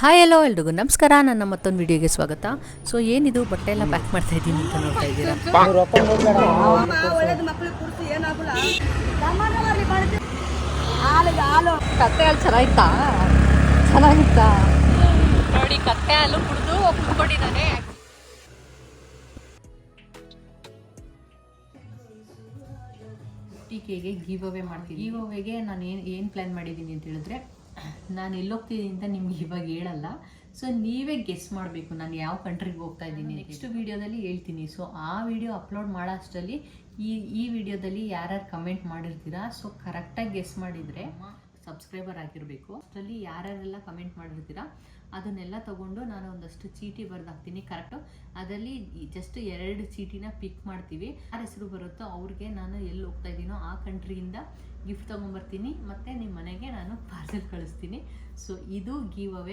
Hi ಎಲ್ಲೋ ಎಲ್ರಿಗೂ ನಮಸ್ಕಾರ. ನನ್ನ ಮತ್ತೊಂದು ವಿಡಿಯೋಗೆ ಸ್ವಾಗತ. ಸೊ ಏನಿದು ಬಟ್ಟೆ ಎಲ್ಲ ಪ್ಯಾಕ್ ಮಾಡ್ತಾ ಇದ್ದೀನಿ ಅಂತ ನೋಡ್ತಾ ಇದ್ದೀರಾ. ಕತ್ತೆ ಹಾಲು ಚೆನ್ನಾಗಿತ್ತಾ ನೋಡಿ. ಕತ್ತೆ ಹಾಲು ಕುಡಿದು ಕುಡ್ಕೊಂಡಿದ್ದಾನೆ. ಟೀಕೆಗೆ ಗಿವ್ ಅವೇ ಮಾಡ್ತೀನಿ. ಗಿವ್ ಅವೇಗೆ ನಾನು ಏನು ಪ್ಲ್ಯಾನ್ ಮಾಡಿದ್ದೀನಿ ಅಂತ ಹೇಳಿದ್ರೆ, ನಾನು ಎಲ್ಲೋಗ್ತೀನಿ ಅಂತ ನಿಮ್ಗೆ ಇವಾಗ ಹೇಳಲ್ಲ. ಸೊ ನೀವೇ ಗೆಸ್ ಮಾಡಬೇಕು ನಾನು ಯಾವ ಕಂಟ್ರಿಗೆ ಹೋಗ್ತಾ ಇದ್ದೀನಿ. ನೆಕ್ಸ್ಟ್ ವೀಡಿಯೋದಲ್ಲಿ ಹೇಳ್ತೀನಿ. ಸೊ ಆ ವಿಡಿಯೋ ಅಪ್ಲೋಡ್ ಮಾಡೋ ಅಷ್ಟರಲ್ಲಿ ಈ ವಿಡಿಯೋದಲ್ಲಿ ಯಾರ್ಯಾರು ಕಮೆಂಟ್ ಮಾಡಿರ್ತೀರಾ, ಸೊ ಕರೆಕ್ಟಾಗಿ ಗೆಸ್ ಮಾಡಿದರೆ ಸಬ್ಸ್ಕ್ರೈಬರ್ ಆಗಿರಬೇಕು. ಅಷ್ಟರಲ್ಲಿ ಯಾರ್ಯಾರೆಲ್ಲ ಕಮೆಂಟ್ ಮಾಡಿರ್ತೀರಾ ಅದನ್ನೆಲ್ಲ ತೊಗೊಂಡು ನಾನು ಒಂದಷ್ಟು ಚೀಟಿ ಬರೆದಾಕ್ತೀನಿ ಕರೆಕ್ಟು. ಅದರಲ್ಲಿ ಜಸ್ಟ್ 2 ಚೀಟಿನ ಪಿಕ್ ಮಾಡ್ತೀವಿ. ಯಾರ ಹೆಸರು ಬರುತ್ತೋ ಅವ್ರಿಗೆ ನಾನು ಎಲ್ಲಿ ಹೋಗ್ತಾ ಇದ್ದೀನೋ ಆ ಕಂಟ್ರಿಯಿಂದ ಗಿಫ್ಟ್ ತೊಗೊಂಬರ್ತೀನಿ, ಮತ್ತು ನಿಮ್ಮ ಮನೆಗೆ ನಾನು ಪಾರ್ಸೆಲ್ ಕಳಿಸ್ತೀನಿ. ಸೊ ಇದು ಗಿವ್ ಅವೇ.